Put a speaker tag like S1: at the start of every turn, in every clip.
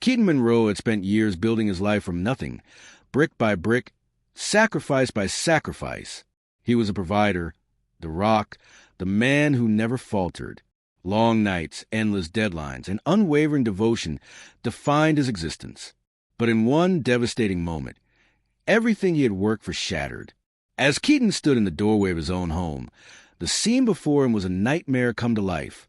S1: Keaton Monroe had spent years building his life from nothing, brick by brick, sacrifice by sacrifice. He was a provider, the rock, the man who never faltered. Long nights, endless deadlines, and unwavering devotion defined his existence. But in one devastating moment, everything he had worked for shattered. As Keaton stood in the doorway of his own home, the scene before him was a nightmare come to life.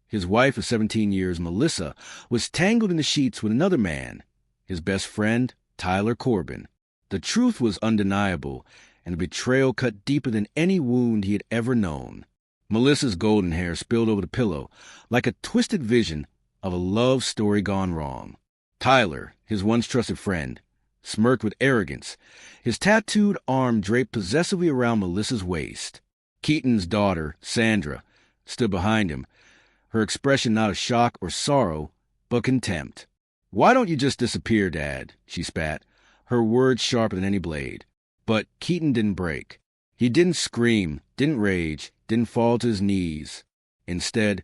S1: His wife of 17 years, Melissa, was tangled in the sheets with another man, his best friend, Tyler Corbin. The truth was undeniable, and the betrayal cut deeper than any wound he had ever known. Melissa's golden hair spilled over the pillow like a twisted vision of a love story gone wrong. Tyler, his once trusted friend, smirked with arrogance, his tattooed arm draped possessively around Melissa's waist. Keaton's daughter, Sandra, stood behind him, her expression not of shock or sorrow, but contempt. "Why don't you just disappear, Dad?" she spat, her words sharper than any blade. But Keaton didn't break. He didn't scream, didn't rage, didn't fall to his knees. Instead,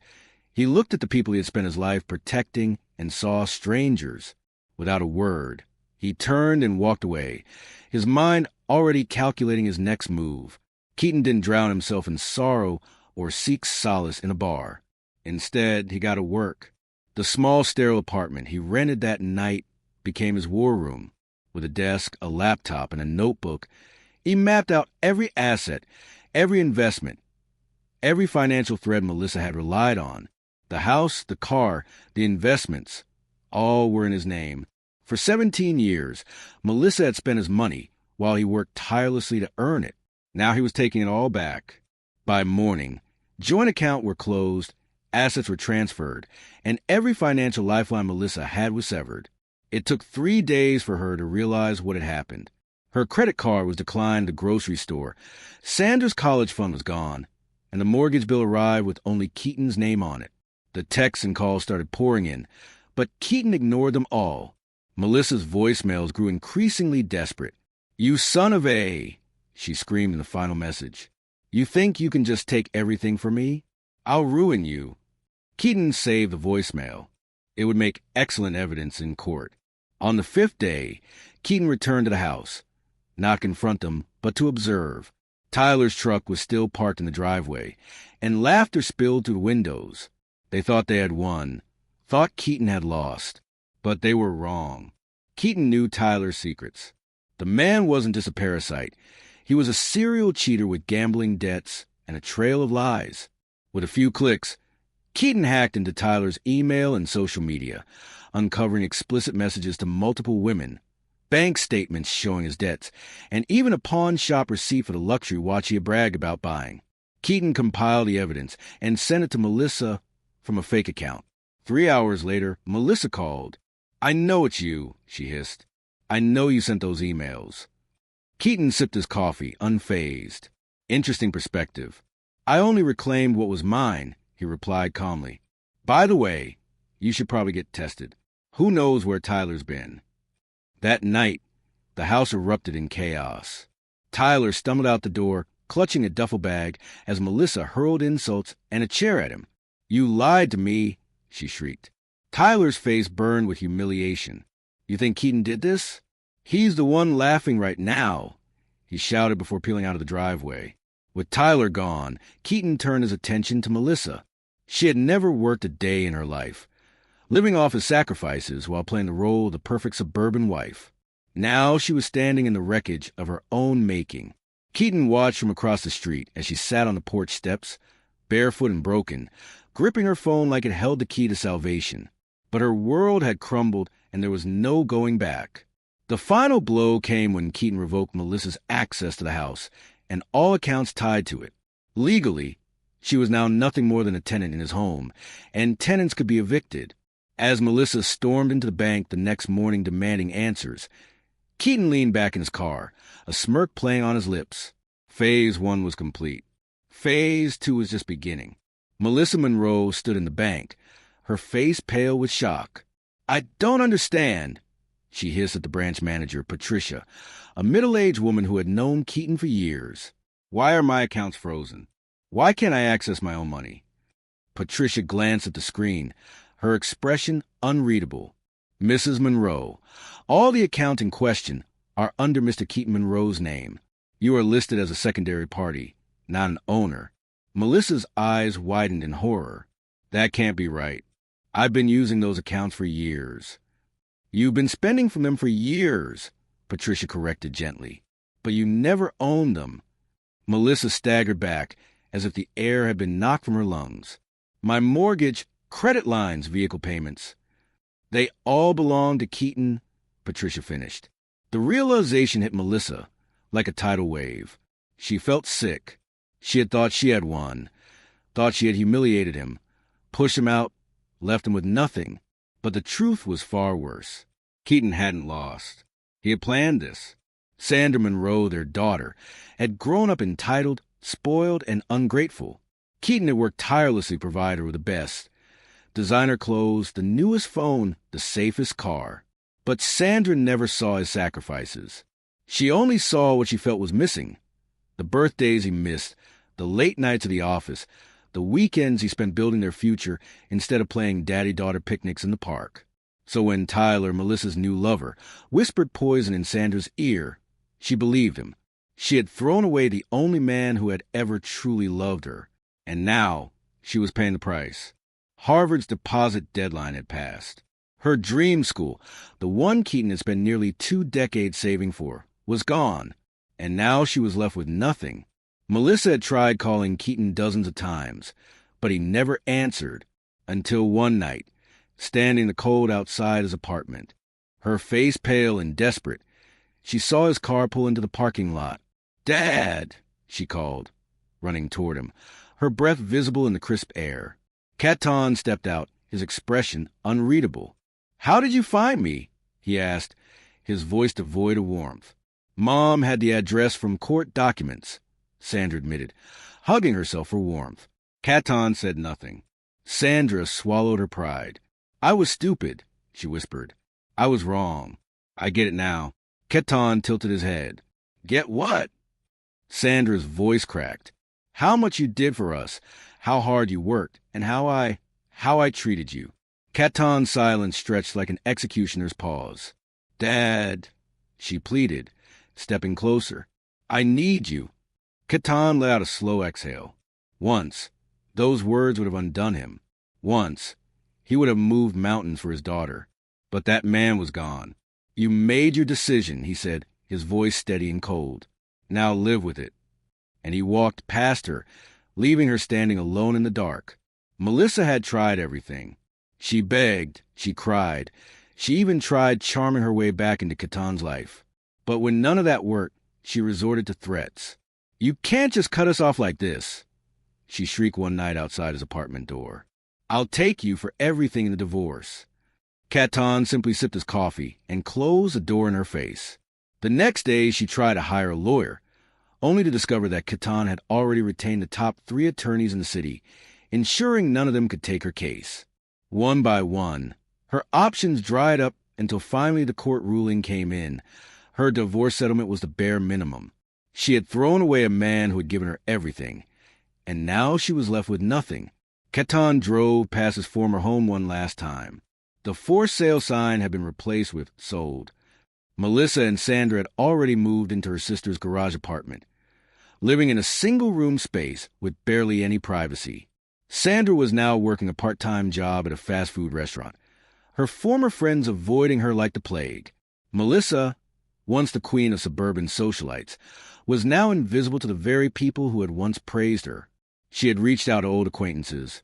S1: he looked at the people he had spent his life protecting and saw strangers. Without a word, he turned and walked away, his mind already calculating his next move. Keaton didn't drown himself in sorrow or seek solace in a bar. Instead, he got to work. The small, sterile apartment he rented that night became his war room. With a desk, a laptop, and a notebook, he mapped out every asset, every investment, every financial thread Melissa had relied on. The house, the car, the investments, all were in his name. For 17 years, Melissa had spent his money while he worked tirelessly to earn it. Now he was taking it all back. By morning, joint accounts were closed, assets were transferred, and every financial lifeline Melissa had was severed. It took 3 days for her to realize what had happened. Her credit card was declined at the grocery store, Sandra's college fund was gone, and the mortgage bill arrived with only Keaton's name on it. The texts and calls started pouring in, but Keaton ignored them all. Melissa's voicemails grew increasingly desperate. "You son of a," she screamed in the final message. "You think you can just take everything from me? I'll ruin you." Keaton saved the voicemail. It would make excellent evidence in court. On the 5th day, Keaton returned to the house, not to confront them, but to observe. Tyler's truck was still parked in the driveway, and laughter spilled through the windows. They thought they had won, thought Keaton had lost, but they were wrong. Keaton knew Tyler's secrets. The man wasn't just a parasite. He was a serial cheater with gambling debts and a trail of lies. With a few clicks, Keaton hacked into Tyler's email and social media, uncovering explicit messages to multiple women, bank statements showing his debts, and even a pawn shop receipt for the luxury watch he had bragged about buying. Keaton compiled the evidence and sent it to Melissa from a fake account. 3 hours later, Melissa called. "I know it's you," she hissed. "I know you sent those emails." Keaton sipped his coffee, unfazed. Interesting perspective. "I only reclaimed what was mine," he replied calmly. "By the way, you should probably get tested. Who knows where Tyler's been?" That night, the house erupted in chaos. Tyler stumbled out the door, clutching a duffel bag, as Melissa hurled insults and a chair at him. "You lied to me," she shrieked. Tyler's face burned with humiliation. "You think Keaton did this? He's the one laughing right now," he shouted before peeling out of the driveway. With Tyler gone, Keaton turned his attention to Melissa. She had never worked a day in her life, living off his sacrifices while playing the role of the perfect suburban wife. Now she was standing in the wreckage of her own making. Keaton watched from across the street as she sat on the porch steps, barefoot and broken, gripping her phone like it held the key to salvation. But her world had crumbled and there was no going back. The final blow came when Keaton revoked Melissa's access to the house and all accounts tied to it. Legally, she was now nothing more than a tenant in his home, and tenants could be evicted. As Melissa stormed into the bank the next morning demanding answers, Keaton leaned back in his car, a smirk playing on his lips. Phase 1 was complete. Phase 2 was just beginning. Melissa Monroe stood in the bank, her face pale with shock. "I don't understand," she hissed at the branch manager, Patricia, a middle-aged woman who had known Keaton for years. "Why are my accounts frozen? Why can't I access my own money?" Patricia glanced at the screen, her expression unreadable. Mrs. Monroe. All the accounts in question are under Mr. Keaton Monroe's name. You are listed as a secondary party, not an owner. Melissa's eyes widened in horror. That can't be right. I've been using those accounts for years. You've been spending from them for years, Patricia corrected gently. But you never owned them. Melissa staggered back, as if the air had been knocked from her lungs. My mortgage, credit lines, vehicle payments. They all belong to Keaton, Patricia finished. The realization hit Melissa like a tidal wave. She felt sick. She had thought she had won, thought she had humiliated him, pushed him out, left him with nothing. But the truth was far worse. Keaton hadn't lost. He had planned this. Sandra Monroe, their daughter, had grown up entitled, spoiled, and ungrateful. Keaton had worked tirelessly to provide her with the best. Designer clothes, the newest phone, the safest car. But Sandra never saw his sacrifices. She only saw what she felt was missing. The birthdays he missed, the late nights at the office, the weekends he spent building their future instead of playing daddy-daughter picnics in the park. So when Tyler, Melissa's new lover, whispered poison in Sandra's ear, she believed him. She had thrown away the only man who had ever truly loved her. And now she was paying the price. Harvard's deposit deadline had passed. Her dream school, the one Keaton had spent nearly 2 decades saving for, was gone. And now she was left with nothing. Melissa had tried calling Keaton dozens of times, but he never answered until one night, standing in the cold outside his apartment. Her face pale and desperate, she saw his car pull into the parking lot. "Dad!" she called, running toward him, her breath visible in the crisp air. Caton stepped out, his expression unreadable. "How did you find me?" he asked, his voice devoid of warmth. "Mom had the address from court documents," Sandra admitted, hugging herself for warmth. Caton said nothing. Sandra swallowed her pride. "I was stupid," she whispered. "I was wrong. I get it now." Caton tilted his head. "Get what?" Sandra's voice cracked. "How much you did for us, how hard you worked, and how I treated you." Caton's silence stretched like an executioner's pause. "Dad," she pleaded, stepping closer. "I need you." Caton let out a slow exhale. Once, those words would have undone him. Once, he would have moved mountains for his daughter. But that man was gone. "You made your decision," he said, his voice steady and cold. "Now live with it." And he walked past her, leaving her standing alone in the dark. Melissa had tried everything. She begged, she cried. She even tried charming her way back into Caton's life. But when none of that worked, she resorted to threats. "You can't just cut us off like this," she shrieked one night outside his apartment door. "I'll take you for everything in the divorce." Caton simply sipped his coffee and closed the door in her face. The next day, she tried to hire a lawyer, only to discover that Caton had already retained the top 3 attorneys in the city, ensuring none of them could take her case. One by one, her options dried up until finally the court ruling came in. Her divorce settlement was the bare minimum. She had thrown away a man who had given her everything, and now she was left with nothing. Caton drove past his former home one last time. The for sale sign had been replaced with sold. Melissa and Sandra had already moved into her sister's garage apartment, living in a single-room space with barely any privacy. Sandra was now working a part-time job at a fast food restaurant, her former friends avoiding her like the plague. Melissa, once the queen of suburban socialites, was now invisible to the very people who had once praised her. She had reached out to old acquaintances,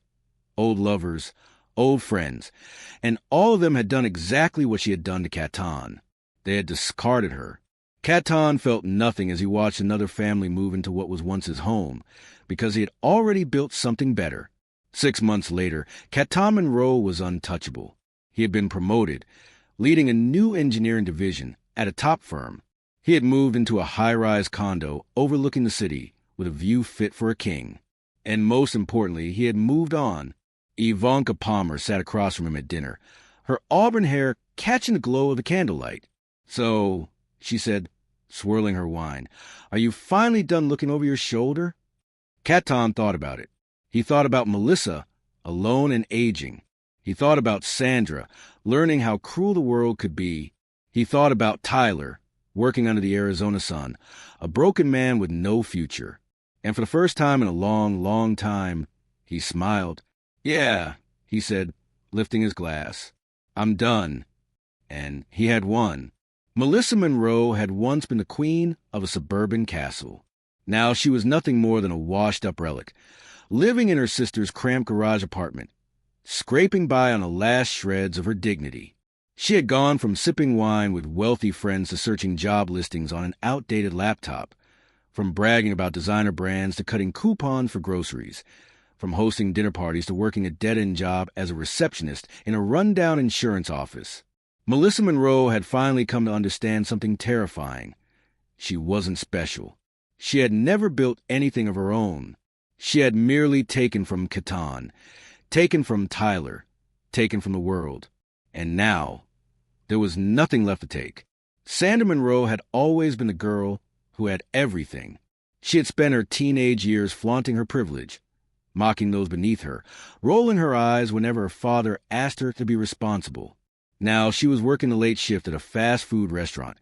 S1: old lovers, old friends, and all of them had done exactly what she had done to Caton. They had discarded her. Caton felt nothing as he watched another family move into what was once his home, because he had already built something better. 6 months later, Caton Monroe was untouchable. He had been promoted, leading a new engineering division at a top firm. He had moved into a high-rise condo overlooking the city with a view fit for a king. And most importantly, he had moved on. Ivanka Palmer sat across from him at dinner, her auburn hair catching the glow of the candlelight. "So," she said, swirling her wine, "are you finally done looking over your shoulder?" Caton thought about it. He thought about Melissa, alone and aging. He thought about Sandra, learning how cruel the world could be. He thought about Tyler, working under the Arizona sun, a broken man with no future. And for the first time in a long, long time, he smiled. "Yeah," he said, lifting his glass. "I'm done." And he had won. Melissa Monroe had once been the queen of a suburban castle. Now she was nothing more than a washed-up relic, living in her sister's cramped garage apartment, scraping by on the last shreds of her dignity. She had gone from sipping wine with wealthy friends to searching job listings on an outdated laptop, from bragging about designer brands to cutting coupons for groceries, from hosting dinner parties to working a dead-end job as a receptionist in a rundown insurance office. Melissa Monroe had finally come to understand something terrifying. She wasn't special. She had never built anything of her own. She had merely taken from Catan, taken from Tyler, taken from the world. And now, there was nothing left to take. Sandra Monroe had always been the girl who had everything. She had spent her teenage years flaunting her privilege, mocking those beneath her, rolling her eyes whenever her father asked her to be responsible. Now she was working the late shift at a fast food restaurant,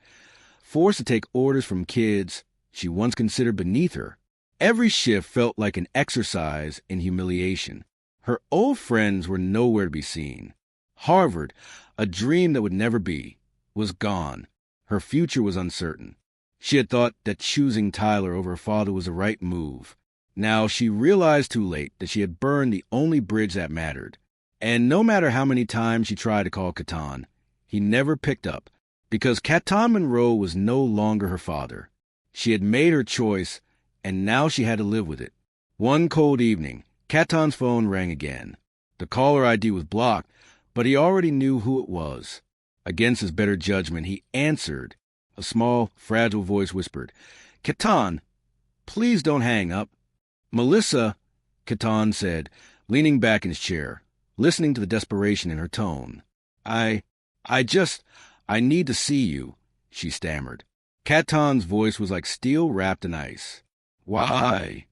S1: forced to take orders from kids she once considered beneath her. Every shift felt like an exercise in humiliation. Her old friends were nowhere to be seen. Harvard, a dream that would never be, was gone. Her future was uncertain. She had thought that choosing Tyler over her father was the right move. Now she realized too late that she had burned the only bridge that mattered. And no matter how many times she tried to call Catan, he never picked up, because Catan Monroe was no longer her father. She had made her choice, and now she had to live with it. One cold evening, Catan's phone rang again. The caller ID was blocked, but he already knew who it was. Against his better judgment, he answered. A small, fragile voice whispered, "Catan, please don't hang up." "Melissa," Catan said, leaning back in his chair, listening to the desperation in her tone. I need to see you," she stammered. Catan's voice was like steel wrapped in ice. "Why?"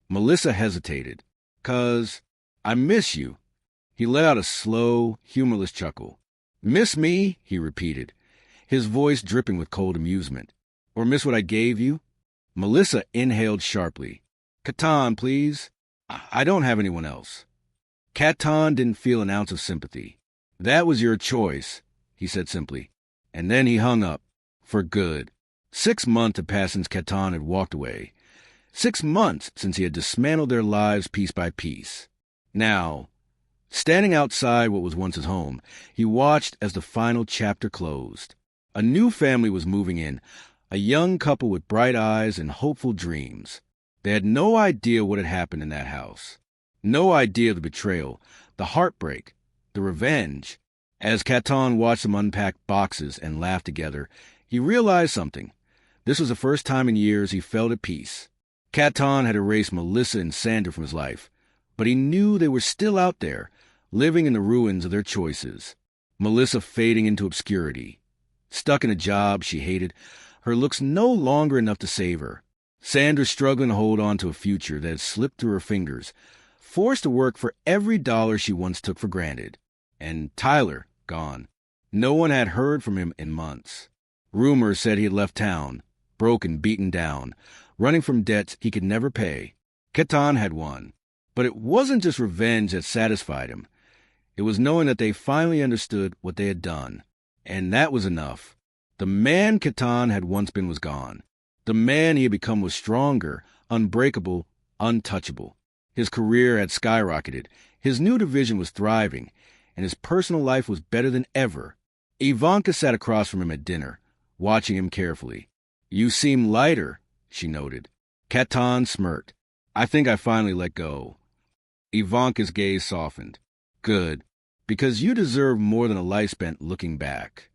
S1: Melissa hesitated. "'Cause I miss you." He let out a slow, humorless chuckle. "Miss me?" he repeated, his voice dripping with cold amusement. "Or miss what I gave you?" Melissa inhaled sharply. "Catan, please. I don't have anyone else." Catan didn't feel an ounce of sympathy. "That was your choice," he said simply. And then he hung up. For good. 6 months had passed since Catan had walked away. 6 months since he had dismantled their lives piece by piece. Now, standing outside what was once his home, he watched as the final chapter closed. A new family was moving in, a young couple with bright eyes and hopeful dreams. They had no idea what had happened in that house. No idea of the betrayal, the heartbreak, the revenge. As Catan watched them unpack boxes and laugh together, he realized something. This was the first time in years he felt at peace. Catan had erased Melissa and Sandra from his life, but he knew they were still out there, living in the ruins of their choices. Melissa fading into obscurity, stuck in a job she hated, her looks no longer enough to save her. Sandra struggling to hold on to a future that had slipped through her fingers, forced to work for every dollar she once took for granted. And Tyler, gone. No one had heard from him in months. Rumors said he had left town, broken, beaten down, running from debts he could never pay. Catan had won. But it wasn't just revenge that satisfied him. It was knowing that they finally understood what they had done. And that was enough. The man Catan had once been was gone. The man he had become was stronger, unbreakable, untouchable. His career had skyrocketed. His new division was thriving, and his personal life was better than ever. Ivanka sat across from him at dinner, watching him carefully. "You seem lighter," she noted. Catan smirked. "I think I finally let go." Ivanka's gaze softened. "Good, because you deserve more than a life spent looking back."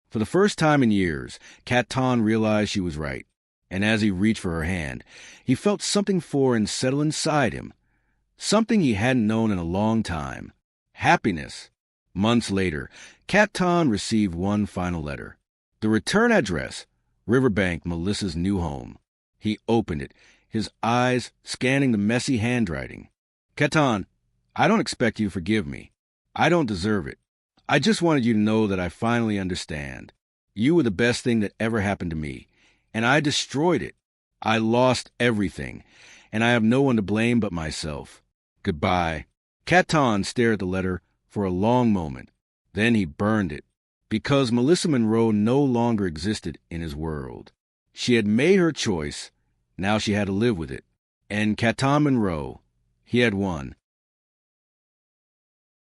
S1: For the first time in years, Catan realized she was right. And as he reached for her hand, he felt something foreign settle inside him. Something he hadn't known in a long time. Happiness. Months later, Catan received one final letter. The return address, Riverbank, Melissa's new home. He opened it, his eyes scanning the messy handwriting. "Catan, I don't expect you to forgive me. I don't deserve it. I just wanted you to know that I finally understand. You were the best thing that ever happened to me, and I destroyed it. I lost everything, and I have no one to blame but myself. Goodbye." Caton stared at the letter for a long moment. Then he burned it, because Melissa Monroe no longer existed in his world. She had made her choice. Now she had to live with it. And Caton Monroe, he had won.